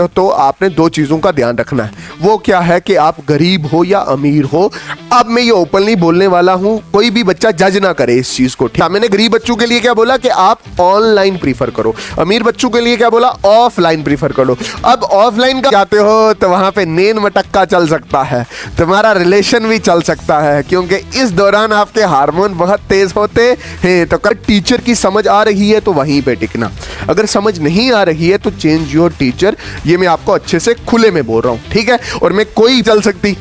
तो आपने दो चीजों का ध्यान रखना है। वो क्या है कि आप गरीब हो या अमीर हो। अब मैं ये ओपनली बोलने वाला हूं, कोई भी बच्चा जज ना करे इस चीज को। ठीक, मैंने गरीब बच्चों के लिए क्या बोला कि आप ऑनलाइन प्रीफर करो, अमीर बच्चों के लिए क्या बोला, ऑफलाइन प्रीफर करो। अब ऑफलाइन का जाते हो तो वहां पे नेन मटक्का चल सकता है, तुम्हारा रिलेशन भी चल सकता है, क्योंकि इस दौरान आपके हार्मोन बहुत तेज होते हैं। तो अगर टीचर की समझ आ रही है तो वहीं पे टिकना, अगर समझ नहीं आ रही है तो चेंज योर टीचर। ये मैं आपको अच्छे से खुले में बोल रहा हूं, ठीक है। और मैं कोई चल सकती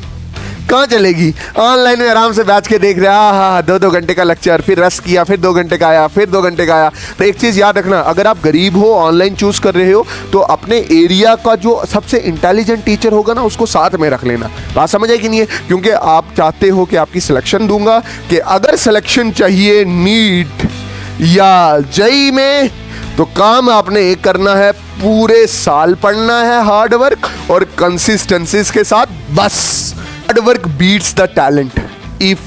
कहाँ चलेगी, ऑनलाइन में आराम से बैठ के देख रहा, हाँ 2-2 घंटे का लेक्चर, फिर रस किया, फिर 2 घंटे का आया, फिर 2 घंटे का आया। तो एक चीज़ याद रखना, अगर आप गरीब हो, ऑनलाइन चूज कर रहे हो, तो अपने एरिया का जो सबसे इंटेलिजेंट टीचर होगा ना, उसको साथ में रख लेना। बात समझ आई कि नहीं है? क्योंकि आप चाहते हो कि आपकी सिलेक्शन दूंगा, कि अगर सिलेक्शन चाहिए नीट या जेईई में, तो काम आपने एक करना है, पूरे साल पढ़ना है हार्ड वर्क और कंसिस्टेंसीज के साथ। बस hard work beats the talent if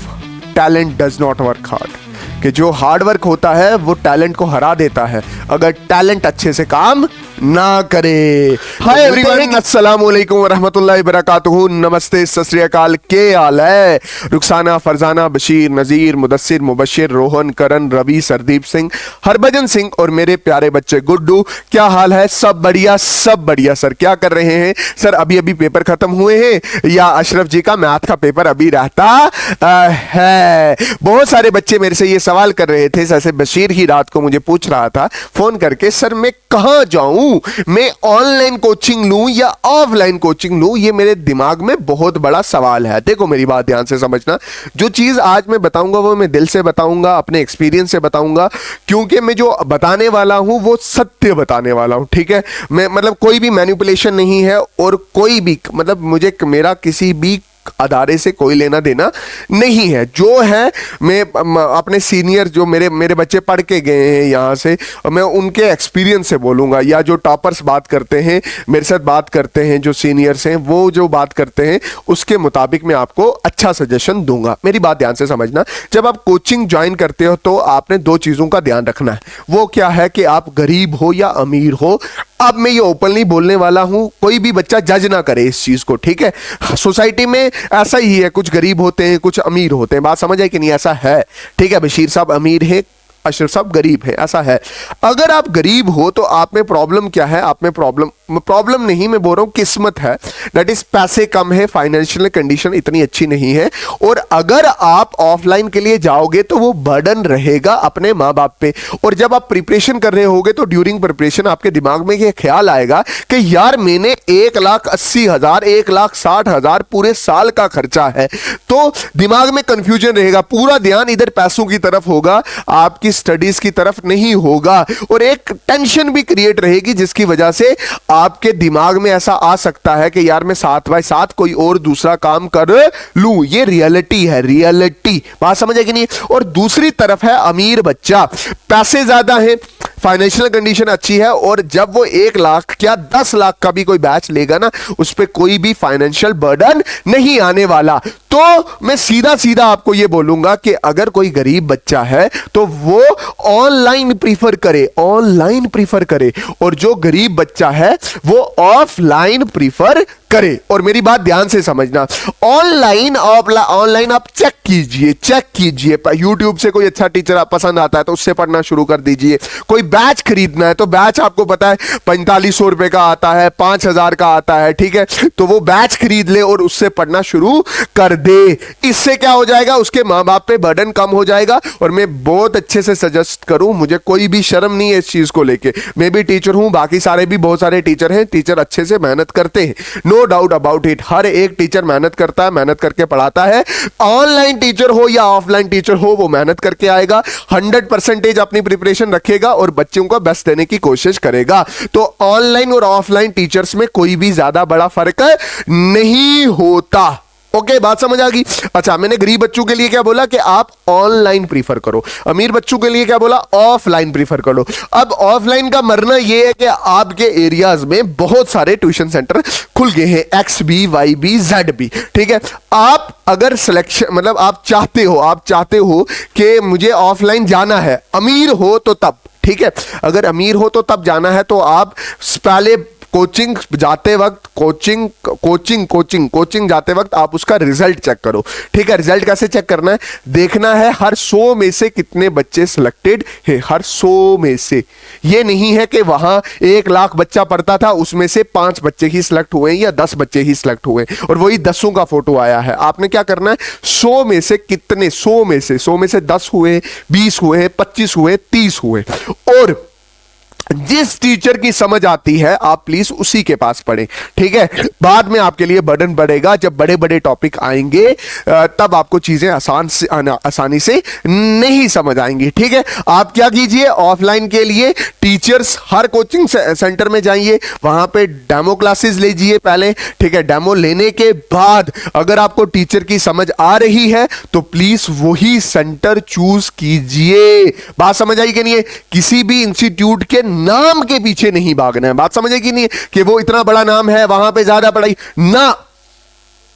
talent does not work hard. कि जो हार्ड वर्क होता है वो टैलेंट को हरा देता है, अगर टैलेंट अच्छे से काम ना करे। हाय एवरीवन, अस्सलाम वालेकुम वरहमतुल्लाहि वबरकातुहू, नमस्ते, सत श्री अकाल, के हाल है? रुखसाना, फरजाना, बशीर, नजीर, मुदस्सिर, मुबशिर, रोहन, करण, रवि, सरदीप सिंह, हरभजन सिंह और मेरे प्यारे बच्चे गुड्डू, क्या हाल है? सब बढ़िया, सब बढ़िया। सर क्या कर रहे हैं? सर अभी अभी पेपर खत्म हुए हैं या अशरफ जी का मैथ का पेपर अभी रहता है? बहुत सारे बच्चे मेरे से ये सवाल कर रहे थे। जैसे बशीर ही रात को मुझे पूछ रहा था फोन करके, सर मैं कहां जाऊं, मैं ऑनलाइन कोचिंग लूं या ऑफलाइन कोचिंग लूं? ये मेरे दिमाग में बहुत बड़ा सवाल है। देखो मेरी बात ध्यान से समझना, जो चीज आज मैं बताऊंगा वो मैं दिल से बताऊंगा, अपने एक्सपीरियंस से बताऊंगा, क्योंकि मैं जो बताने वाला हूं वो सत्य बताने वाला हूं, ठीक है। मैं मतलब कोई भी मैनिपुलेशन नहीं है, और कोई भी मतलब मुझे मेरा किसी भी अदारे से कोई लेना देना नहीं है। जो है मैं अपने सीनियर जो मेरे बच्चे पढ़ के गए हैं यहाँ से, मैं उनके एक्सपीरियंस से बोलूँगा, या जो टॉपर्स बात करते हैं मेरे साथ बात करते हैं, जो सीनियर्स हैं वो जो बात करते हैं, उसके मुताबिक मैं आपको अच्छा सजेशन दूंगा। मेरी बात ध्यान से समझना, जब आप कोचिंग ज्वाइन करते हो तो आपने दो चीज़ों का ध्यान रखना है। वो क्या है कि आप गरीब हो या अमीर हो। अब मैं ये ओपनली बोलने वाला हूं, कोई भी बच्चा जज ना करे इस चीज को, ठीक है। सोसाइटी में ऐसा ही है, कुछ गरीब होते हैं, कुछ अमीर होते हैं। बात समझ आई कि नहीं? ऐसा है, ठीक है। बशीर साहब अमीर है, अशरफ साहब गरीब है, ऐसा है। अगर आप गरीब हो तो आप में प्रॉब्लम क्या है? आप में प्रॉब्लम नहीं, मैं बोल रहा हूं किस्मत है, दैट इज पैसे कम है, फाइनेंशियल कंडीशन इतनी अच्छी नहीं है। और अगर आप ऑफलाइन के लिए जाओगे तो वो बर्डन रहेगा अपने माँ बाप पे। और जब आप प्रिपरेशन कर रहे होगे तो ड्यूरिंग प्रिपरेशन आपके दिमाग में ये ख्याल आएगा कि यार मैंने 1,80,000 1,60,000 पूरे साल का खर्चा है। तो दिमाग में कंफ्यूजन रहेगा, पूरा ध्यान इधर पैसों की तरफ होगा, आपकी स्टडीज की तरफ नहीं होगा। और एक टेंशन भी क्रिएट रहेगी, जिसकी वजह से आपके दिमाग में ऐसा आ सकता है कि यार मैं 7/7 कोई और दूसरा काम कर लूं। ये रियलिटी है, रियलिटी। बात समझ है कि नहीं? और दूसरी तरफ है अमीर बच्चा, पैसे ज्यादा हैं, फाइनेंशियल कंडीशन अच्छी है, और जब वो 1 लाख क्या 10 लाख का भी कोई बैच लेगा ना, उस पर कोई भी फाइनेंशियल बर्डन नहीं आने वाला। तो मैं सीधा सीधा आपको ये बोलूंगा कि अगर कोई गरीब बच्चा है तो वो ऑनलाइन प्रीफर करे, ऑनलाइन प्रीफर करे, और जो गरीब बच्चा है वो ऑफलाइन प्रीफर करे। और मेरी बात ध्यान से समझना, ऑनलाइन ऑनलाइन आप चेक कीजिए। यूट्यूब से कोई अच्छा टीचर आप पसंद आता है तो उससे पढ़ना शुरू कर दीजिए। कोई बैच खरीदना है तो बैच आपको पता है 4500 रुपए का आता है, 5000 का आता है, ठीक है। तो वो बैच खरीद ले और उससे पढ़ना शुरू कर दे। इससे क्या हो जाएगा, उसके माँ बाप पे बर्डन कम हो जाएगा। और मैं बहुत अच्छे से सजेस्ट करूं, मुझे कोई भी शर्म नहीं है इस चीज को लेके, मैं भी टीचर हूं, बाकी सारे भी बहुत सारे टीचर हैं, टीचर अच्छे से मेहनत करते हैं, नो डाउट अबाउट इट। हर एक टीचर मेहनत करता है, मेहनत करके पढ़ाता है। ऑनलाइन टीचर हो या ऑफलाइन टीचर हो, वो मेहनत करके आएगा, 100% अपनी प्रिपरेशन रखेगा और बच्चों को बेस्ट देने की कोशिश करेगा। तो ऑनलाइन और ऑफलाइन टीचर्स में कोई भी ज्यादा बड़ा फर्क नहीं होता। ओके, बात समझ आ गई? अच्छा, मैंने गरीब बच्चों के लिए क्या बोला कि आप ऑनलाइन प्रीफर करो, अमीर बच्चों के लिए क्या बोला, ऑफलाइन प्रीफर करो। अब ऑफलाइन का मरना यह है कि आपके एरियाज में बहुत सारे ट्यूशन सेंटर खुल गए हैं, XB YB ZB, ठीक है। आप अगर सिलेक्शन मतलब आप चाहते हो कि मुझे ऑफलाइन जाना है, अमीर हो तो तब, ठीक है। अगर अमीर हो तो तब जाना है तो आप पहले कोचिंग जाते वक्त कोचिंग जाते वक्त आप उसका रिजल्ट चेक करो, ठीक है। रिजल्ट कैसे चेक करना है, देखना है हर 100 में से कितने बच्चे सिलेक्टेड है, हर 100 में से। ये नहीं है कि वहां 1 लाख बच्चा पढ़ता था, उसमें से 5 बच्चे ही सिलेक्ट हुए या 10 बच्चे ही सिलेक्ट हुए और वही 10 का फोटो आया है। आपने क्या करना है, 100 में से कितने, 100 में से 10 हुए, 20 हुए, 25 हुए, 30 हुए, और जिस टीचर की समझ आती है आप प्लीज उसी के पास पढ़ें, ठीक है। बाद में आपके लिए बर्डन बढ़ेगा, जब बड़े बड़े टॉपिक आएंगे तब आपको चीजें आसानी से नहीं समझ आएंगी, ठीक है। आप क्या कीजिए, ऑफलाइन के लिए टीचर्स हर कोचिंग सेंटर में जाइए, वहां पे डेमो क्लासेस लीजिए पहले, ठीक है। डेमो लेने के बाद अगर आपको टीचर की समझ आ रही है तो प्लीज वही सेंटर चूज कीजिए। बात समझ आई कि नहीं है, किसी भी इंस्टीट्यूट के नाम के पीछे नहीं भागना है। बात समझ आई कि नहीं है, कि वो इतना बड़ा नाम है वहां पे ज्यादा पढ़ाई ना।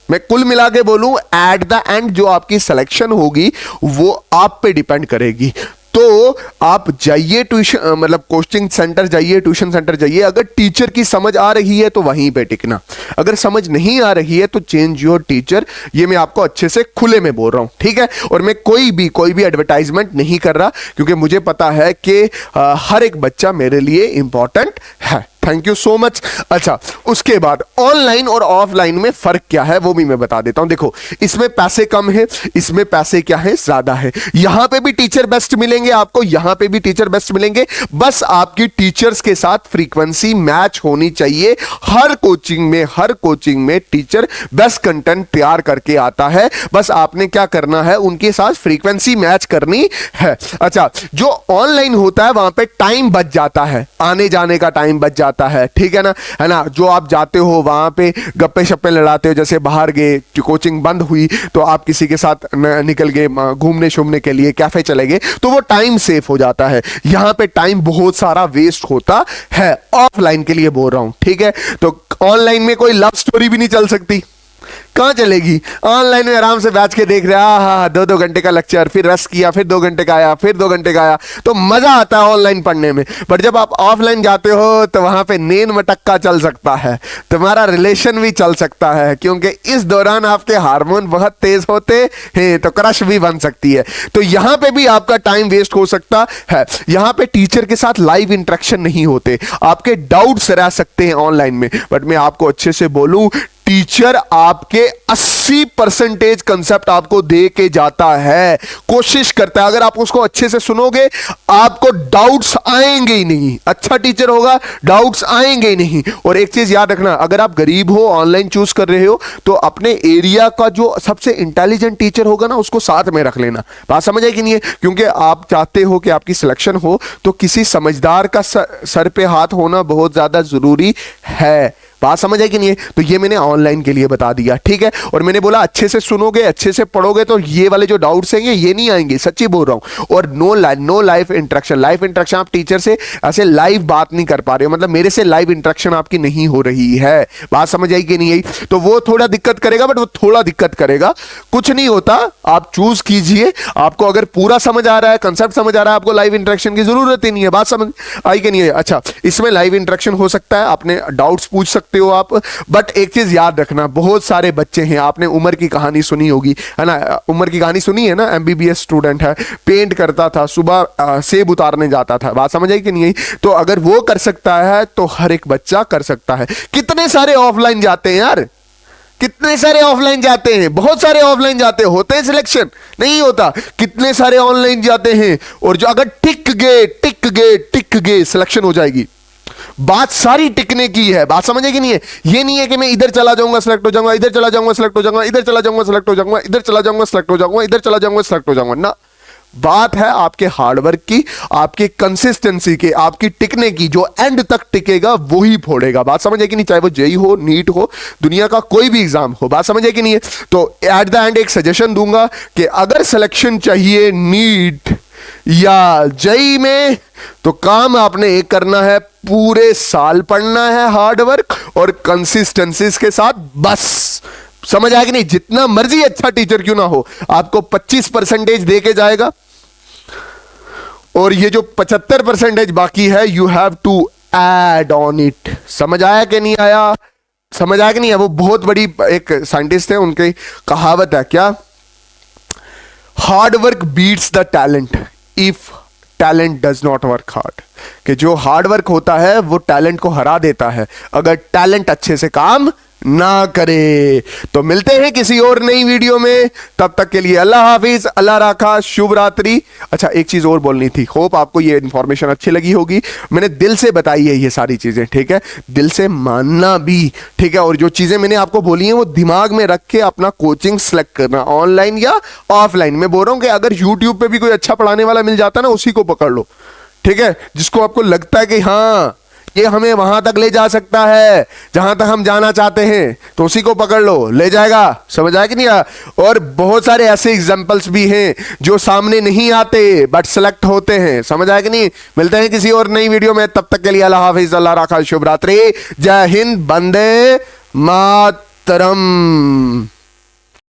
मैं कुल मिला के बोलूं, एट द एंड जो आपकी सिलेक्शन होगी वो आप पे डिपेंड करेगी। तो आप जाइए ट्यूशन, मतलब कोचिंग सेंटर जाइए, ट्यूशन सेंटर जाइए, अगर टीचर की समझ आ रही है तो वहीं पे टिकना, अगर समझ नहीं आ रही है तो चेंज योर टीचर। ये मैं आपको अच्छे से खुले में बोल रहा हूं, ठीक है। और मैं कोई भी एडवर्टाइजमेंट नहीं कर रहा, क्योंकि मुझे पता है कि हर एक बच्चा मेरे लिए इंपॉर्टेंट है। Thank you so much. अच्छा, उसके बाद ऑनलाइन और ऑफलाइन में फर्क क्या है वो भी मैं बता देता हूं। देखो, इसमें पैसे कम है, इसमें पैसे क्या है, ज्यादा है। यहां पे भी टीचर बेस्ट मिलेंगे आपको, यहां पे भी टीचर बेस्ट मिलेंगे, बस आपकी टीचर्स के साथ फ्रीक्वेंसी मैच होनी चाहिए। हर कोचिंग में टीचर बेस्ट कंटेंट तैयार करके आता है, बस आपने क्या करना है, उनके साथ फ्रीक्वेंसी मैच करनी है। अच्छा, जो ऑनलाइन होता है वहां पे टाइम बच जाता है, आने जाने का टाइम बच जाता है, ठीक है ना, जो आप जाते हो वहां पे गप्पे शप्पे लड़ाते हो, जैसे बाहर गए, कोचिंग बंद हुई तो आप किसी के साथ निकल गए घूमने शूमने के लिए, कैफे चले गए, तो वो टाइम सेफ हो जाता है। यहां पे टाइम बहुत सारा वेस्ट होता है, ऑफलाइन के लिए बोल रहा हूं, ठीक है। तो ऑनलाइन में कोई लव स्टोरी भी नहीं चल सकती, कहां चलेगी। ऑनलाइन में आराम से बैठ के देख रहे हैं, हाँ 2-2 घंटे का लेक्चर, फिर रस किया, फिर 2 घंटे का आया, फिर 2 घंटे का आया, तो मजा आता है ऑनलाइन पढ़ने में। बट जब आप ऑफलाइन जाते हो तो वहां पे नींद मटक्का चल सकता है, तुम्हारा रिलेशन भी चल सकता है, क्योंकि इस दौरान आपके हार्मोन बहुत तेज होते हैं, तो क्रश भी बन सकती है। तो यहां पे भी आपका टाइम वेस्ट हो सकता है। यहां पे टीचर के साथ लाइव इंटरेक्शन नहीं होते, आपके डाउट्स रह सकते हैं ऑनलाइन में। बट मैं आपको अच्छे से बोलूं, टीचर आपके 80% कंसेप्ट आपको दे के जाता है, कोशिश करता है। अगर आप उसको अच्छे से सुनोगे आपको डाउट्स आएंगे ही नहीं। अच्छा टीचर होगा, डाउट्स आएंगे ही नहीं। और एक चीज याद रखना, अगर आप गरीब हो, ऑनलाइन चूज कर रहे हो, तो अपने एरिया का जो सबसे इंटेलिजेंट टीचर होगा ना, उसको साथ में रख लेना। बात समझ आई कि नहीं है, क्योंकि आप चाहते हो कि आपकी सिलेक्शन हो, तो किसी समझदार का सर पे हाथ होना बहुत ज्यादा जरूरी है। बात समझ आई कि नहीं है। तो ये मैंने ऑनलाइन के लिए बता दिया, ठीक है। और मैंने बोला अच्छे से सुनोगे, अच्छे से पढ़ोगे तो ये वाले जो डाउट्स हैं ये नहीं आएंगे, सच्ची बोल रहा हूं। और नो लाइव इंटरेक्शन, आप टीचर से ऐसे लाइव बात नहीं कर पा रहे हो, मतलब मेरे से लाइव इंटरेक्शन आपकी नहीं हो रही है। बात समझ आई कि नहीं आई। तो वो थोड़ा दिक्कत करेगा, बट वो थोड़ा दिक्कत करेगा, कुछ नहीं होता। आप चूज कीजिए, आपको अगर पूरा समझ आ रहा है, कंसेप्ट समझ आ रहा है, आपको लाइव इंटरेक्शन की जरूरत ही नहीं है। बात समझ आई कि नहीं है। अच्छा, इसमें लाइव इंटरेक्शन हो सकता है, आपने डाउट्स पूछ सकते हो आप। बट एक चीज याद रखना, बहुत सारे बच्चे हैं, आपने उमर की कहानी सुनी होगी, है ना, उमर की कहानी सुनी है ना, एमबीबीएस स्टूडेंट है, पेंट करता था, सुबह सेब उतारने जाता था। बात समझ आई कि नहीं आई। तो अगर वो कर सकता है तो हर एक बच्चा कर सकता है। कितने सारे ऑफलाइन जाते हैं यार, कितने सारे ऑफलाइन जाते हैं, बहुत सारे ऑफलाइन जाते हैं, होते हैं सिलेक्शन नहीं होता। कितने सारे ऑनलाइन जाते हैं, और जो अगर टिक गए सिलेक्शन हो जाएगी। बात सारी टिकने की है। बात समझे कि नहीं है। ये नहीं है कि मैं इधर चला जाऊंगा सिलेक्ट हो जाऊंगा, इधर चला जाऊंगा सिलेक्ट हो जाऊंगा, इधर चला जाऊंगा सिलेक्ट हो जाऊंगा, इधर चला जाऊंगा सिलेक्ट हो जाऊंगा, इधर चला जाऊंगा सिलेक्ट हो जाऊंगा ना। बात है आपके हार्डवर्क की, आपकी कंसिस्टेंसी की, आपकी टिकने की। जो एंड तक टिकेगा वही फोड़ेगा। बात समझे कि नहीं, चाहे वो जेई हो, नीट हो, दुनिया का कोई भी एग्जाम हो। बात समझे कि नहीं है। तो एट द एंड एक सजेशन दूंगा कि अगर सिलेक्शन चाहिए नीट या जेई में, तो काम आपने एक करना है, पूरे साल पढ़ना है हार्डवर्क और कंसिस्टेंसी के साथ, बस। समझ आया कि नहीं। जितना मर्जी अच्छा टीचर क्यों ना हो, आपको 25% दे के जाएगा, और ये जो 75% बाकी है, you have to add on it। समझ आया कि नहीं आया? समझ आया कि नहीं है? वो बहुत बड़ी एक साइंटिस्ट है, उनकी कहावत है क्या, hard work beats the talent if talent does not work hard. कि जो हार्ड वर्क होता है वो टैलेंट को हरा देता है अगर टैलेंट अच्छे से काम ना करे। तो मिलते हैं किसी और नई वीडियो में, तब तक के लिए अल्लाह हाफिज, अल्लाह राखा, शुभ रात्रि। अच्छा एक चीज और बोलनी थी, होप आपको ये इंफॉर्मेशन अच्छी लगी होगी। मैंने दिल से बताई है ये सारी चीजें, ठीक है, दिल से मानना भी, ठीक है। और जो चीजें मैंने आपको बोली हैं वो दिमाग में रख के अपना कोचिंग सेलेक्ट करना, ऑनलाइन या ऑफलाइन। मैं बोल रहा हूं कि अगर यूट्यूब पे भी कोई अच्छा पढ़ाने वाला मिल जाता ना, उसी को पकड़ लो, ठीक है, जिसको आपको लगता है कि हाँ ये हमें वहां तक ले जा सकता है जहां तक हम जाना चाहते हैं, तो उसी को पकड़ लो, ले जाएगा। समझ आया कि नहीं? और बहुत सारे ऐसे एग्जांपल्स भी हैं जो सामने नहीं आते बट सेलेक्ट होते हैं। समझ आया कि नहीं? मिलते हैं किसी और नई वीडियो में, तब तक के लिए अल्लाह हाफिज, अल्लाह राखा, शुभ रात्रि, जय हिंद, वंदे मातरम।